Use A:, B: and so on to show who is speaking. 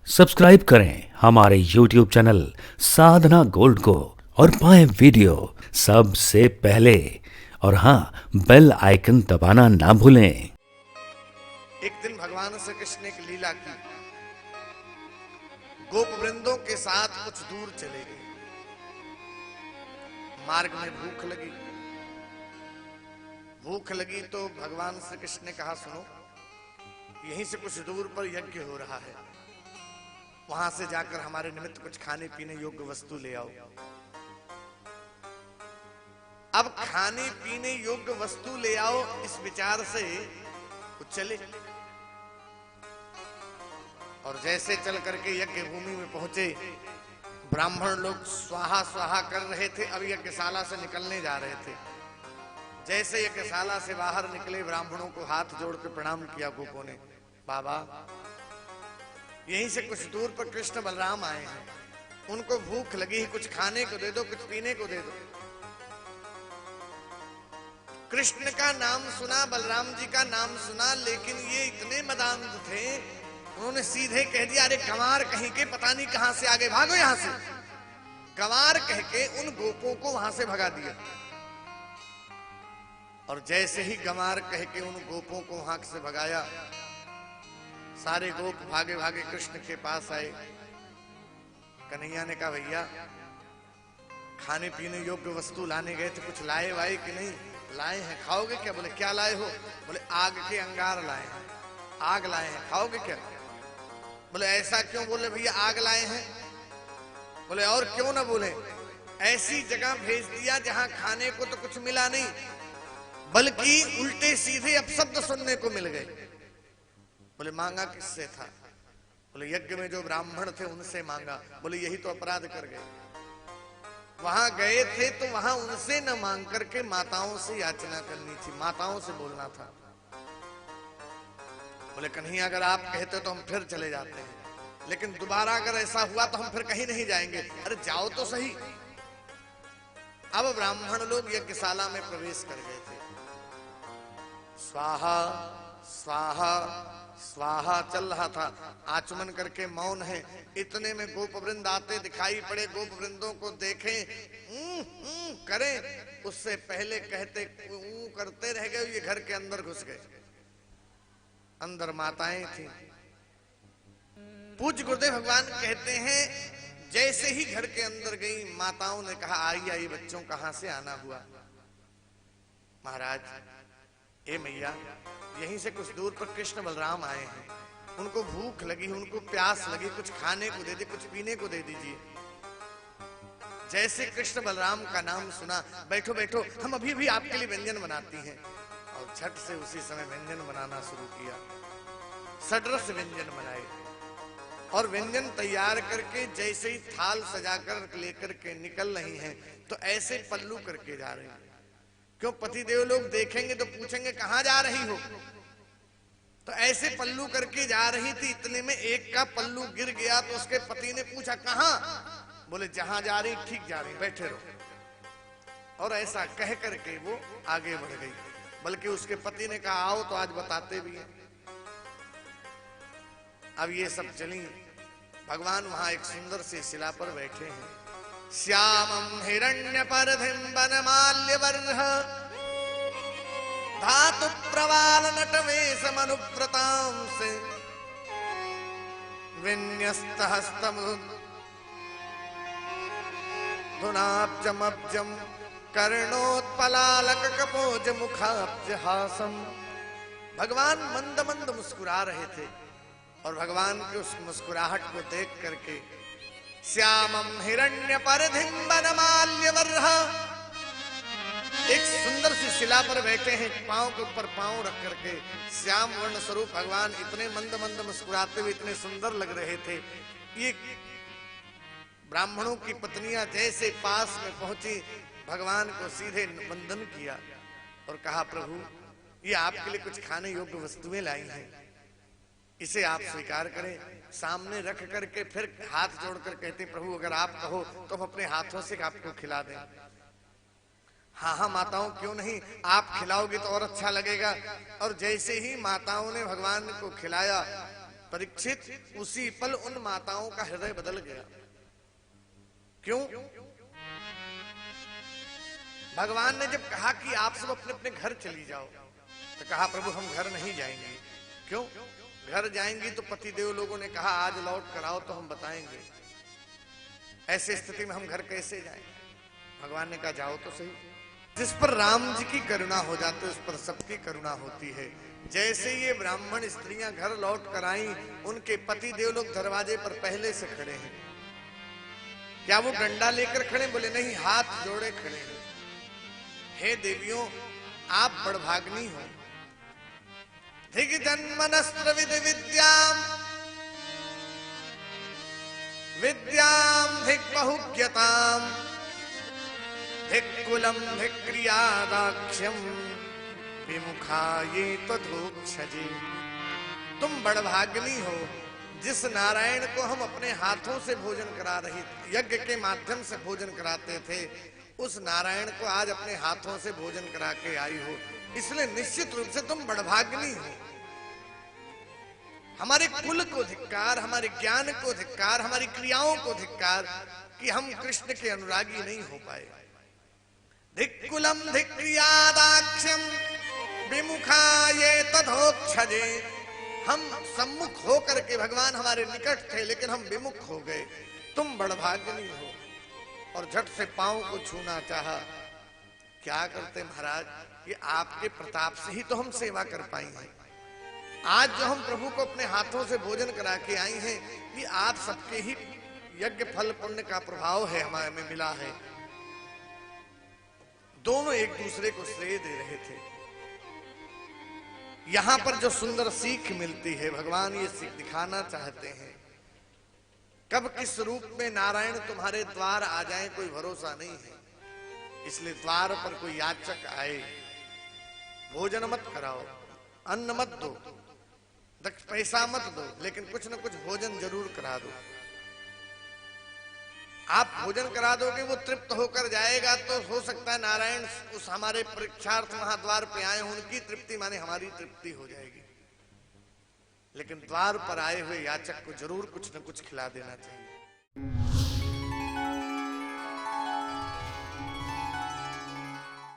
A: Subscribe करें हमारे YouTube channel साधना gold को और पाएं वीडियो सबसे पहले। और हाँ, बेल आइकन दबाना ना भूलें।
B: एक दिन भगवान श्री कृष्ण ने एक लीला की। गोप वृंदों के साथ कुछ दूर चले गए। मार्ग में भूख लगी तो भगवान श्री कृष्ण ने कहा, सुनो, यहीं से कुछ दूर पर यज्ञ हो रहा है, वहां से जाकर हमारे निमित्त कुछ खाने पीने योग्य वस्तु ले आओ। अब खाने पीने योग्य वस्तु ले आओ, इस विचार से कुछ चले और जैसे चल करके यज्ञ भूमि में पहुंचे, ब्राह्मण लोग स्वाहा स्वाहा कर रहे थे। अब यज्ञशाला से निकलने जा रहे थे। जैसे यज्ञशाला से बाहर निकले, ब्राह्मणों को हाथ जोड़ के प्रणाम किया गोपों ने। बाबा, यहीं से कुछ दूर पर कृष्ण बलराम आए हैं, उनको भूख लगी है, कुछ खाने को दे दो, कुछ पीने को दे दो। कृष्ण का नाम सुना, बलराम जी का नाम सुना, लेकिन ये इतने मदान्ध थे, उन्होंने सीधे कह दिया, अरे गंवार कहीं के, पता नहीं कहां से आगे, भागो यहां से। गंवार कह के उन गोपों को वहां से भगा दिया। और जैसे ही गंवार कह के उन गोपों को वहां से भगाया, सारे गोप भागे भागे कृष्ण के पास आए। कन्हैया ने कहा, भैया, खाने पीने योग्य वस्तु लाने गए थे, कुछ लाए वाए कि नहीं? लाए हैं। खाओगे क्या? बोले, क्या लाए हो? बोले, आग के अंगार लाए हैं। आग लाए हैं, खाओगे क्या? बोले, ऐसा क्यों? बोले, भैया आग लाए हैं। बोले, और क्यों ना? बोले, ऐसी जगह भेज दिया जहां खाने को तो कुछ मिला नहीं, बल्कि उल्टे सीधे अपशब्द सुनने को मिल गए। बोले, मांगा किससे था? बोले, यज्ञ में जो ब्राह्मण थे उनसे मांगा। बोले, यही तो अपराध कर गए। वहां गए थे तो वहां उनसे न मांग करके माताओं से याचना करनी थी, माताओं से बोलना था। बोले, कन्हैया, अगर आप कहते तो हम फिर चले जाते हैं, लेकिन दोबारा अगर ऐसा हुआ तो हम फिर कहीं नहीं जाएंगे। अरे जाओ तो सही। अब ब्राह्मण लोग यज्ञशाला में प्रवेश कर गए थे। स्वाहा स्वाहा स्वाहा चल रहा था, आचमन करके मौन है। इतने में गोप वृंद आते दिखाई पड़े। गोप वृंदों को देखें, करें, उससे पहले कहते करते रह गए, ये घर के अंदर घुस गए। अंदर माताएं थी। पूज्य गुरुदेव भगवान कहते हैं, जैसे ही घर के अंदर गई, माताओं ने कहा, आई आई बच्चों, कहां से आना हुआ? महाराज, ए मैया, यहीं से कुछ दूर पर कृष्ण बलराम आए हैं, उनको भूख लगी, उनको प्यास लगी, कुछ खाने को दे दे, कुछ पीने को दे दीजिए। जैसे कृष्ण बलराम का नाम सुना, बैठो बैठो, हम अभी भी आपके लिए व्यंजन बनाती हैं। और झट से उसी समय व्यंजन बनाना शुरू किया। सडरस व्यंजन बनाए और व्यंजन तैयार करके जैसे ही थाल सजाकर लेकर के निकल रही हैं, तो ऐसे पल्लू करके जा रही हैं। क्यों? पतिदेव लोग देखेंगे तो पूछेंगे, कहां जा रही हो? तो ऐसे पल्लू करके जा रही थी। इतने में एक का पल्लू गिर गया तो उसके पति ने पूछा, कहां? बोले, जहां जा रही ठीक जा रही, बैठे रहो। और ऐसा कह करके वो आगे बढ़ गई। बल्कि उसके पति ने कहा, आओ तो आज बताते भी हैं। अब ये सब चली। भगवान वहां एक सुंदर सी शिला पर बैठे हैं। श्यामं हिरण्यपर्धिं वनमाल्यवर्ह धातु प्रवाल नटवेशमनुव्रतांसे विन्यस्तहस्तमधुनाब्जमब्जं कर्णोत्पलालक कपोज मुखाब्जहासम। भगवान मंद मंद मुस्कुरा रहे थे और भगवान की उस मुस्कुराहट को देख करके, श्यामं हिरण्यपर्धिं वनमाल्यवर्ह, एक सुंदर सी शिला पर बैठे हैं, पांव के ऊपर पांव रख करके। श्याम वर्ण स्वरूप भगवान इतने मंद मंद मुस्कुराते हुए इतने सुंदर लग रहे थे। ये ब्राह्मणों की पत्नियां जैसे पास में पहुंची, भगवान को सीधे वंदन किया और कहा, प्रभु, ये आपके लिए कुछ खाने योग्य वस्तुएं लाई हैं, इसे आप स्वीकार करें। सामने रख करके फिर हाथ जोड़कर कहते, प्रभु, अगर आप कहो तो हम अपने हाथों से आपको खिला दें। हाँ हाँ माताओं, क्यों नहीं, आप खिलाओगे तो और अच्छा लगेगा। और जैसे ही माताओं ने भगवान को खिलाया, परीक्षित उसी पल उन माताओं का हृदय बदल गया। क्यों? भगवान ने जब कहा कि आप सब अपने अपने घर चली जाओ, तो कहा प्रभु हम घर नहीं जाएंगे। क्यों? घर जाएंगी तो पति देव लोगों ने कहा आज लौट कर आओ तो हम बताएंगे। ऐसे स्थिति में हम घर कैसे जाएं? भगवान ने कहा जाओ तो सही। जिस पर राम जी की करुणा हो जाती है उस पर सबकी करुणा होती है। जैसे ये ब्राह्मण स्त्रियां घर लौट कर आई, उनके पति देव लोग दरवाजे पर पहले से खड़े हैं। क्या वो डंडा लेकर खड़े? बोले नहीं, हाथ जोड़े खड़े हैं। हे देवियों, आप बड़भाग्नी हो। दिग्जन्मनस्त्र विधि विद्याम विद्याम धिक्बहुज्ञताम धिक्कुलम धिक्रियादाक्ष्यम विमुखा ये तदोक्षजे। तुम बड़भाग्नी हो जिस नारायण को हम अपने हाथों से भोजन करा रही थी, यज्ञ के माध्यम से भोजन कराते थे, उस नारायण को आज अपने हाथों से भोजन करा के आई हो, इसलिए निश्चित रूप से तुम बड़भाग्नी हो। हमारे कुल को धिक्कार, हमारे ज्ञान को धिक्कार, हमारी क्रियाओं को धिक्कार कि हम कृष्ण के अनुरागी नहीं हो पाए। धिक्कुलम धिक्रियादाक्ष्यम विमुखा ये तदोक्षजे। हम सम्मुख होकर के भगवान हमारे निकट थे लेकिन हम विमुख हो गए। तुम बड़भाग्नी हो। और झट से पांव को छूना चाहा। क्या करते महाराज, ये आपके प्रताप से ही तो हम सेवा कर पाई हैं। आज जो हम प्रभु को अपने हाथों से भोजन करा के आई हैं, ये आप सबके ही यज्ञ फल पुण्य का प्रभाव है, हमारे में मिला है। दोनों एक दूसरे को श्रेय दे रहे थे। यहां पर जो सुंदर सीख मिलती है, भगवान ये सीख दिखाना चाहते हैं। कब किस रूप में नारायण तुम्हारे द्वार आ जाए कोई भरोसा नहीं है। इसलिए द्वार पर कोई याचक आए, भोजन मत कराओ, अन्न मत दो, पैसा मत दो, लेकिन कुछ न कुछ भोजन जरूर करा दो। आप भोजन करा दोगे, वो तृप्त होकर जाएगा, तो हो सकता है नारायण उस हमारे परीक्षार्थ वहां द्वार पे आए, उनकी तृप्ति माने हमारी तृप्ति हो जाएगी। लेकिन द्वार पर आए हुए याचक को जरूर कुछ न कुछ खिला देना चाहिए।